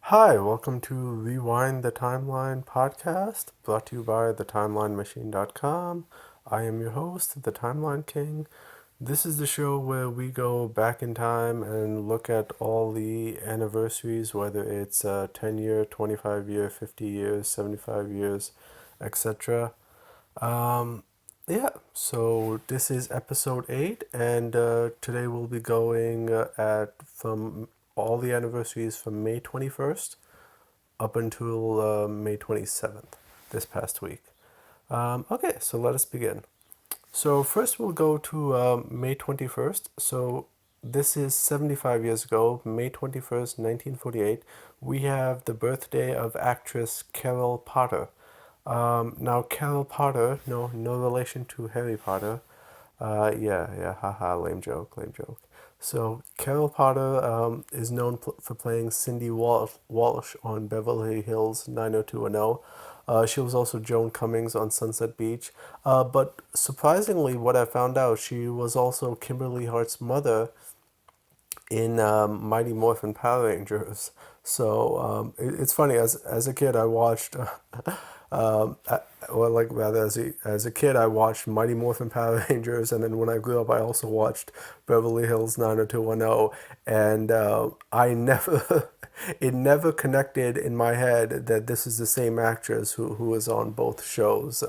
Hi, welcome to Rewind the Timeline podcast, brought to you by thetimelinemachine.com. I am your host, the Timeline King. This is the show where we go back in time and look at all the anniversaries, whether it's 10 year, 25 year, 50 years, 75 years, etc. Um, yeah, so this is episode 8, and today we'll be going at from all the anniversaries from May 21st up until May 27th, this past week. Okay, so let us begin. So, first we'll go to May 21st. So, this is 75 years ago, May 21st, 1948. We have the birthday of actress Carol Potter. Now, Carol Potter, no relation to Harry Potter. Yeah, haha, lame joke, lame joke. So, Carol Potter is known for playing Cindy Walsh on Beverly Hills 90210. She was also Joan Cummings on Sunset Beach. But surprisingly, what I found out, she was also Kimberly Hart's mother in Mighty Morphin Power Rangers. So it's funny. As a kid, I watched, or like rather as a kid, I watched Mighty Morphin Power Rangers, and then when I grew up, I also watched Beverly Hills 90210, and I never, it never connected in my head that this is the same actress who is on both shows.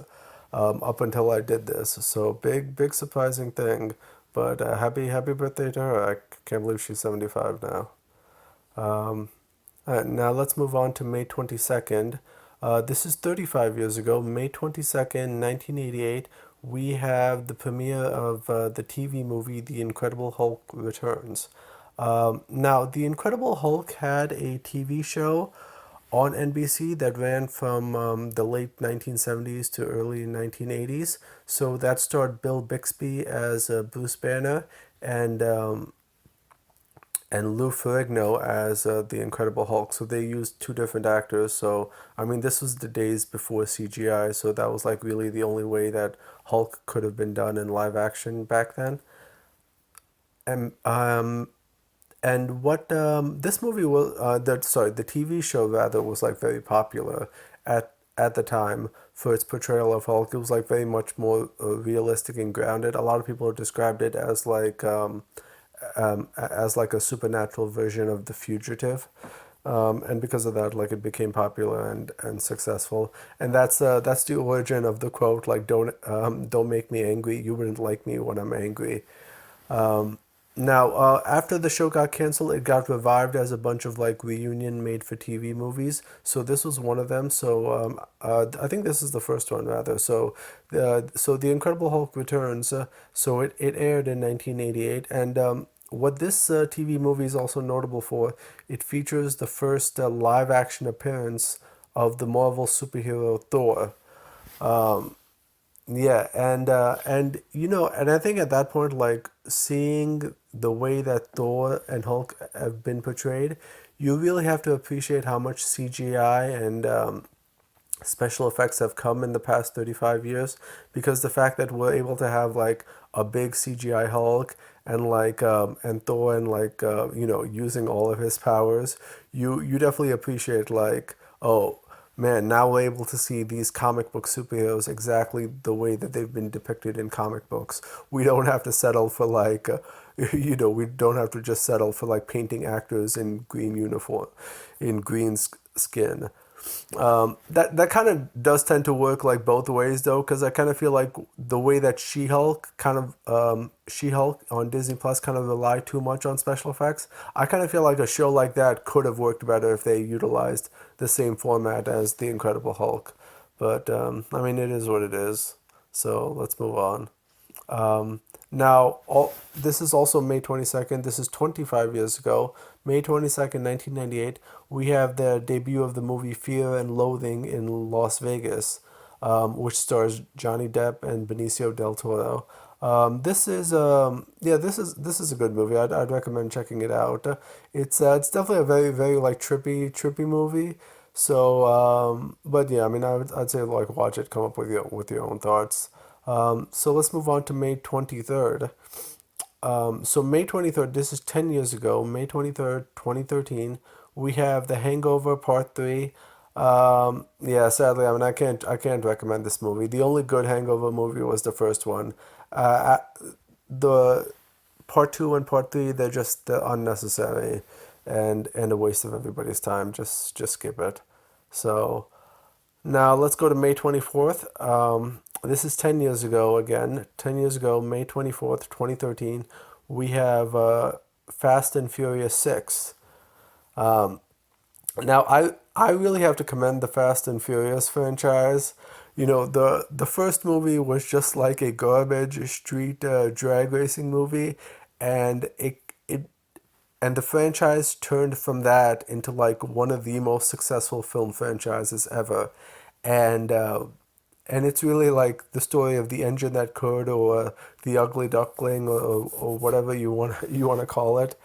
Up until I did this. So big surprising thing. But happy birthday to her. I can't believe she's 75 now. Now let's move on to May 22nd. This is 35 years ago, May 22nd, 1988. We have the premiere of the TV movie The Incredible Hulk Returns. Now, The Incredible Hulk had a TV show on NBC that ran from the late 1970s to early 1980s. So that starred Bill Bixby as Bruce Banner and Lou Ferrigno as the Incredible Hulk. So they used two different actors. So I mean, this was the days before CGI. So that was like really the only way that Hulk could have been done in live action back then. And what this movie was, the TV show rather was like very popular at the time for its portrayal of Hulk. It was like very much more realistic and grounded. A lot of people described it as like a supernatural version of The Fugitive. And because of that, like it became popular and successful, and that's the origin of the quote like don't make me angry. You wouldn't like me when I'm angry. Now, after the show got canceled, it got revived as a bunch of like reunion made for TV movies. So this was one of them. So I think this is the first one rather. So The Incredible Hulk returns. So it aired in 1988, and what this TV movie is also notable for, it features the first live action appearance of the Marvel superhero Thor. Yeah, and and I think at that point, like seeing the way that Thor and Hulk have been portrayed, you really have to appreciate how much CGI and special effects have come in the past 35 years, because the fact that we're able to have like a big CGI Hulk and like and Thor and like using all of his powers, you definitely appreciate like, oh man, now we're able to see these comic book superheroes exactly the way that they've been depicted in comic books. We don't have to settle for like we don't have to just settle for like painting actors in green uniform, in green skin. That kind of does tend to work like both ways though, because I kind of feel like the way that She-Hulk on Disney Plus kind of relied too much on special effects. I kind of feel like a show like that could have worked better if they utilized the same format as The Incredible Hulk. But I mean, it is what it is. So let's move on. Now, this is also May 22nd. This is 25 years ago. May 22nd, 1998. We have the debut of the movie Fear and Loathing in Las Vegas, which stars Johnny Depp and Benicio del Toro. This is a good movie. I'd recommend checking it out. It's definitely a very like trippy movie. So, but yeah, I mean, I'd say like watch it, come up with your own thoughts. So let's move on to May 23rd. So May 23rd, this is 10 years ago, May 23rd, 2013, we have The Hangover Part 3. Yeah, sadly, I mean, I can't recommend this movie. The only good Hangover movie was the first one. The Part 2 and Part 3, they're unnecessary and a waste of everybody's time. Just skip it. So now let's go to May 24th. This is 10 years ago again. 10 years ago, May 24th, 2013, we have Fast and Furious 6. Now, I really have to commend the Fast and Furious franchise. You know, the first movie was just like a garbage street drag racing movie, and and the franchise turned from that into like one of the most successful film franchises ever, and and it's really like the story of the engine that could, or the ugly duckling, or whatever you want to call it.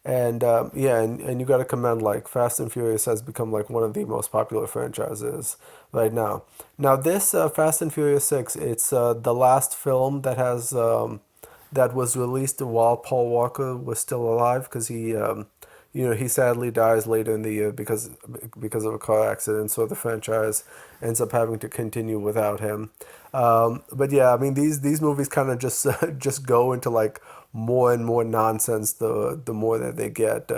And yeah, and you got to commend like Fast and Furious has become like one of the most popular franchises right now. Now this Fast and Furious 6, it's the last film that was released while Paul Walker was still alive, because he sadly dies later in the year because of a car accident. So the franchise ends up having to continue without him. But yeah, I mean these movies kind of just just go into like more and more nonsense the more that they get.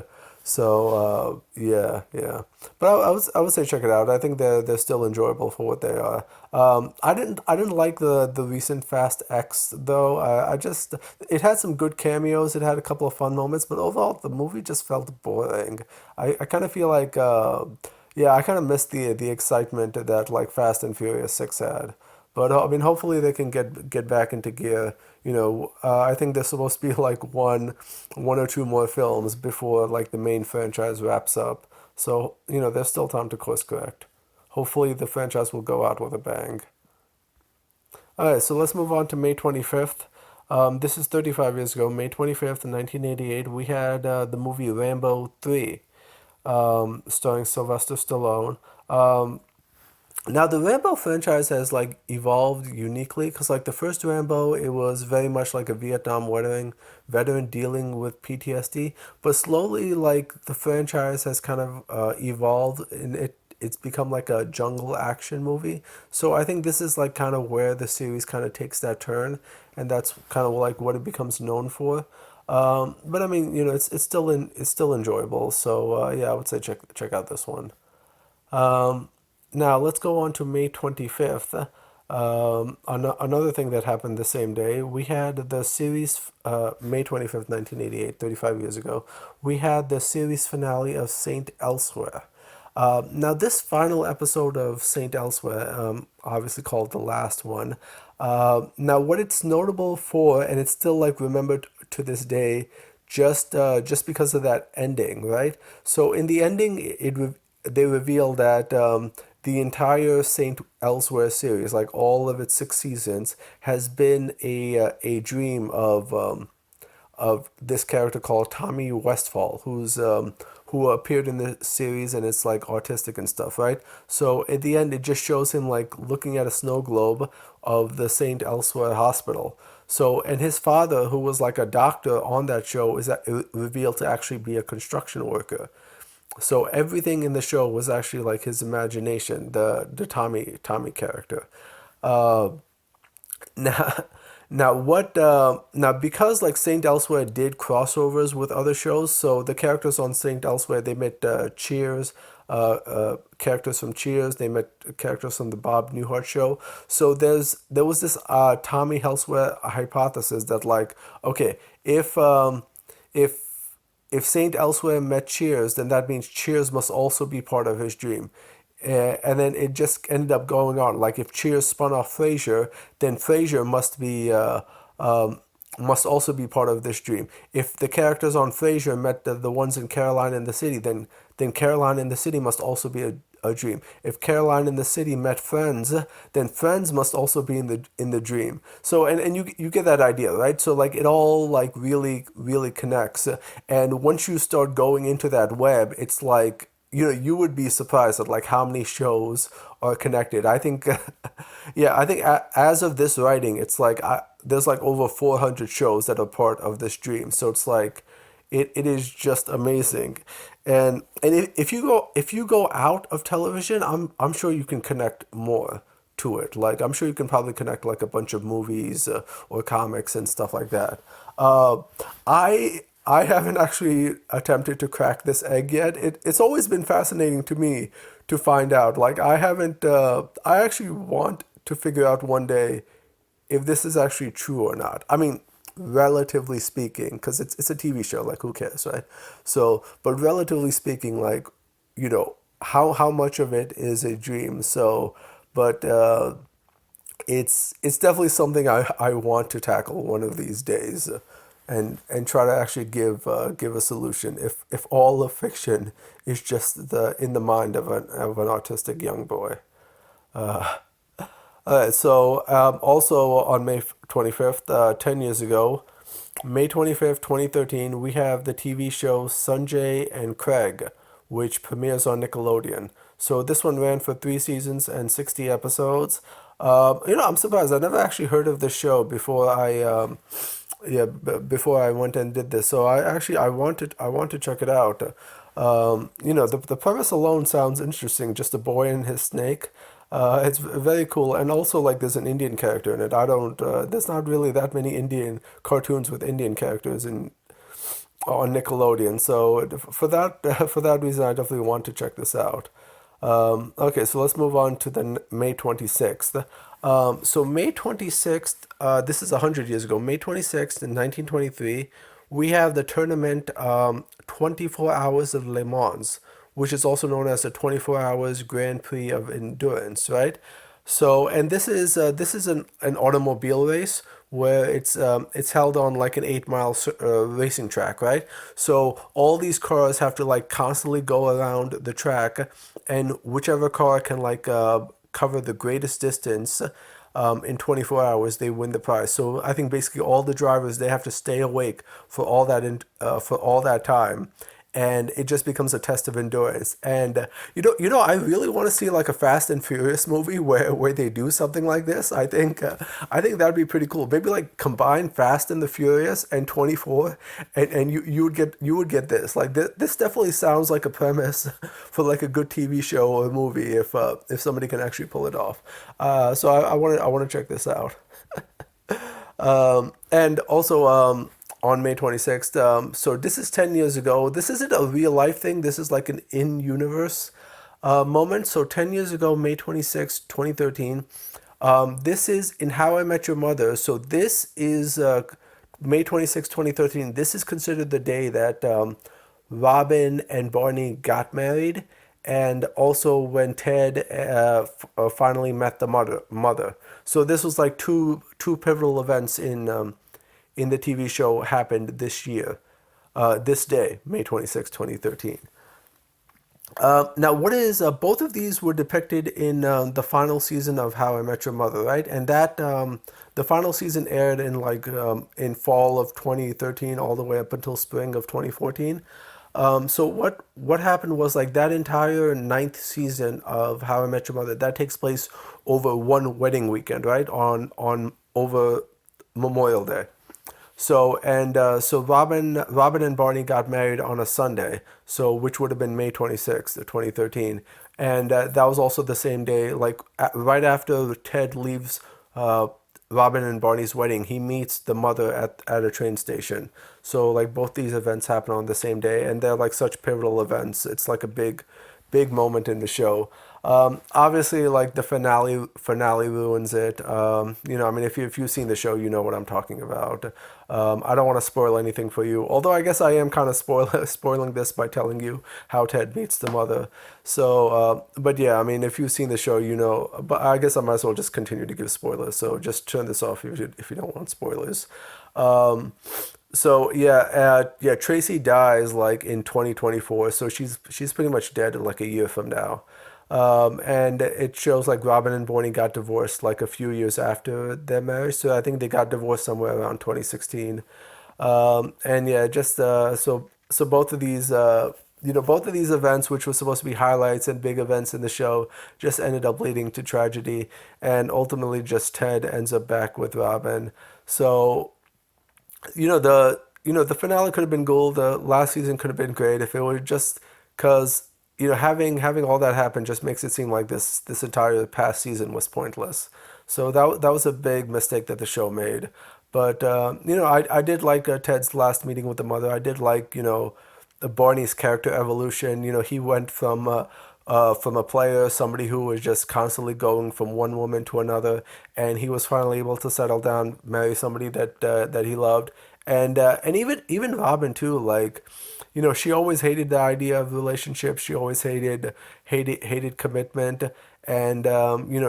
So yeah, yeah. But I would say check it out. I think they're still enjoyable for what they are. I didn't like the recent Fast X though. I just it had some good cameos. It had a couple of fun moments, but overall the movie just felt boring. I kind of feel like yeah, I kind of missed the excitement that like Fast and Furious 6 had. But I mean, hopefully they can get back into gear. I think there's supposed to be like one or two more films before like the main franchise wraps up. So there's still time to course correct. Hopefully the franchise will go out with a bang. All right, so let's move on to May 25th. This is 35 years ago, May 25th, 1988. We had the movie Rambo III, starring Sylvester Stallone. Now the Rambo franchise has like evolved uniquely, because like the first Rambo, it was very much like a Vietnam veteran dealing with PTSD, but slowly like the franchise has kind of evolved, and it's become like a jungle action movie. So I think this is like kind of where the series kind of takes that turn, and that's kind of like what it becomes known for. But I mean, it's still enjoyable. So yeah, I would say check out this one. Now let's go on to May 25th. Another thing that happened the same day, we had the series, May 25th, 1988, 35 years ago, we had the series finale of Saint Elsewhere. Now, this final episode of Saint Elsewhere, obviously called the last one, now what it's notable for, and it's still like remembered to this day, just because of that ending, right? So in the ending, they reveal that the entire Saint Elsewhere series, like all of its 6 seasons, has been a dream of this character called Tommy Westfall, who appeared in the series, and it's like autistic and stuff, right? So at the end, it just shows him like looking at a snow globe of the Saint Elsewhere Hospital. So, and his father, who was like a doctor on that show, revealed to actually be a construction worker. So everything in the show was actually like his imagination, the Tommy character. Uh, now, now because like Saint Elsewhere did crossovers with other shows, so the characters on Saint Elsewhere, they met Cheers, characters from Cheers, they met characters from the Bob Newhart show. So there was this Tommy Elsewhere hypothesis that like, okay, if if Saint Elsewhere met Cheers, then that means Cheers must also be part of his dream. And then it just ended up going on. Like if Cheers spun off Frasier, then Frasier must also be part of this dream. If the characters on Frasier met the ones in Caroline in the City, then Caroline in the City must also be a dream. If Caroline in the City met Friends, then Friends must also be in the dream. So and you get that idea, right? So like it all like really connects. And once you start going into that web, it's like you would be surprised at like how many shows are connected. I think, yeah, I think as of this writing, it's like there's like over 400 shows that are part of this dream. So it's like it is just amazing. And if you go out of television, I'm sure you can connect more to it. Like I'm sure you can probably connect like a bunch of movies or comics and stuff like that. Uh, I haven't actually attempted to crack this egg yet. It's always been fascinating to me to find out. Like I haven't. I actually want to figure out one day if this is actually true or not. I mean, relatively speaking, because it's a TV show. Like who cares, right? So, but relatively speaking, like how much of it is a dream. So, but it's definitely something I want to tackle one of these days, and try to actually give a solution. If all of fiction is just the in the mind of an autistic young boy. So also on May 25th, 10 years ago, May 25th, 2013, we have the TV show Sanjay and Craig, which premieres on Nickelodeon. So this one ran for 3 seasons and 60 episodes. I'm surprised. I never actually heard of this show before before I went and did this. So I want to check it out. The premise alone sounds interesting. Just a boy and his snake. It's very cool, and also like there's an Indian character in it. I don't. There's not really that many Indian cartoons with Indian characters in on Nickelodeon. So for that for that reason, I definitely want to check this out. Okay, so let's move on to the May 26th. So May 26th, this is 100 years ago. May 26th in 1923, we have the tournament 24 Hours of Le Mans, which is also known as the 24 Hours Grand Prix of Endurance, right? So, and this is an automobile race where it's held on like an 8 mile racing track, right? So all these cars have to like constantly go around the track, and whichever car can like cover the greatest distance in 24 hours, they win the prize. So I think basically all the drivers they have to stay awake for all that time, and it just becomes a test of endurance. And I really want to see like a Fast and Furious movie where they do something like this. I think that'd be pretty cool. Maybe like combine Fast and the Furious and 24, and you would get this. Like this definitely sounds like a premise for like a good TV show or movie if somebody can actually pull it off. So I want to check this out. And also on May 26th, so this is 10 years ago. This isn't a real life thing. This is like an in universe moment. So 10 years ago, May 26th, 2013, this is in How I Met Your Mother. So this is May 26th, 2013. This is considered the day that Robin and Barney got married, and also when Ted finally met the mother. So this was like two pivotal events in the TV show happened this year, this day, May 26, 2013. Now, what is both of these were depicted in the final season of How I Met Your Mother, right? And that the final season aired in like in fall of 2013 all the way up until spring of 2014. So what happened was like that entire ninth season of How I Met Your Mother that takes place over one wedding weekend, right? On over Memorial Day. So Robin and Barney got married on a Sunday, so which would have been May 26th, 2013, and that was also the same day, like right after Ted leaves uh, Robin and Barney's wedding, he meets the mother at a train station. So like both these events happen on the same day, and they're like such pivotal events. It's like a big moment in the show. Obviously, like the finale ruins it. I mean, if you've seen the show, you know what I'm talking about. I don't want to spoil anything for you, although I guess I am kind of spoiling this by telling you how Ted meets the mother. So, but yeah, I mean, if you've seen the show, you know. But I guess I might as well just continue to give spoilers. So just turn this off if you don't want spoilers. Um, so yeah, Tracy dies like in 2024, so she's pretty much dead in like a year from now. And it shows like Robin and Bonnie got divorced like a few years after their marriage. So I think they got divorced somewhere around 2016. And yeah, just so both of these both of these events, which were supposed to be highlights and big events in the show, just ended up leading to tragedy, and ultimately just Ted ends up back with Robin. So the the finale could have been gold. The last season could have been great if it were just because having all that happen just makes it seem like this entire past season was pointless. So that was a big mistake that the show made. But I did like Ted's last meeting with the mother. I did like Barney's character evolution. He went from a player, somebody who was just constantly going from one woman to another, and he was finally able to settle down, marry somebody that he loved, and even Robin too. Like, she always hated the idea of relationships. She always hated commitment, and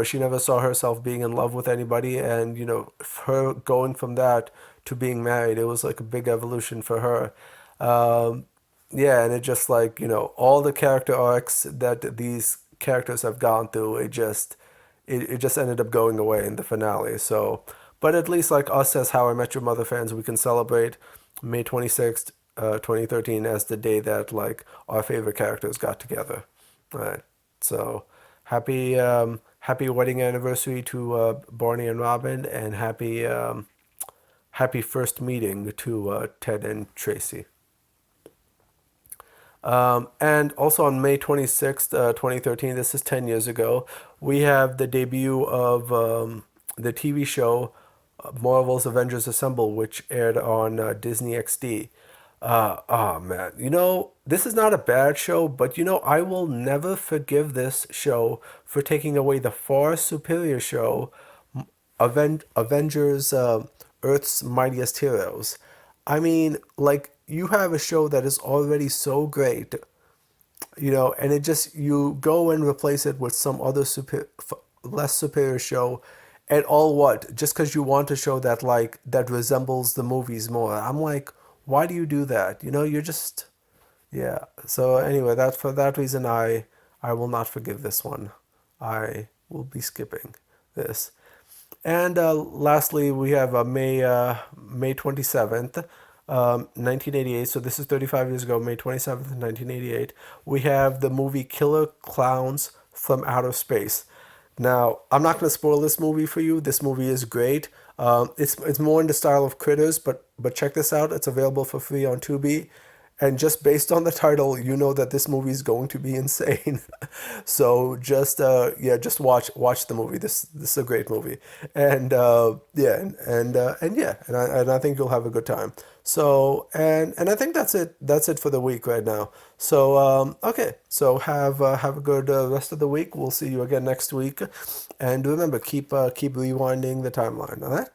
she never saw herself being in love with anybody. And her going from that to being married, it was like a big evolution for her. Yeah, and it just like, all the character arcs that these characters have gone through, it just ended up going away in the finale. So, but at least like us as How I Met Your Mother fans, we can celebrate May 26th, 2013 as the day that like our favorite characters got together. All right. So, happy wedding anniversary to Barney and Robin, and happy first meeting to Ted and Tracy. And also on May 26th, 2013, this is 10 years ago, we have the debut of the TV show Marvel's Avengers Assemble, which aired on Disney XD. Oh man, this is not a bad show, but I will never forgive this show for taking away the far superior show, Avengers Earth's Mightiest Heroes. I mean, like, you have a show that is already so great, and it just, you go and replace it with some other less superior show, and all what? Just because you want a show that, like, that resembles the movies more. I'm like, why do you do that? You're just, yeah. So anyway, that for that reason, I will not forgive this one. I will be skipping this. And lastly, we have May 27th, 1988. So this is 35 years ago, May 27th, 1988. We have the movie Killer Clowns from Outer Space. Now, I'm not going to spoil this movie for you. This movie is great. It's more in the style of Critters, but check this out. It's available for free on Tubi. And just based on the title, you know that this movie is going to be insane. So just yeah, just watch the movie. This is a great movie, and yeah, and yeah, and I think you'll have a good time. So and I think that's it for the week right now. So okay, so have a good rest of the week. We'll see you again next week, and remember, keep rewinding the timeline. All right.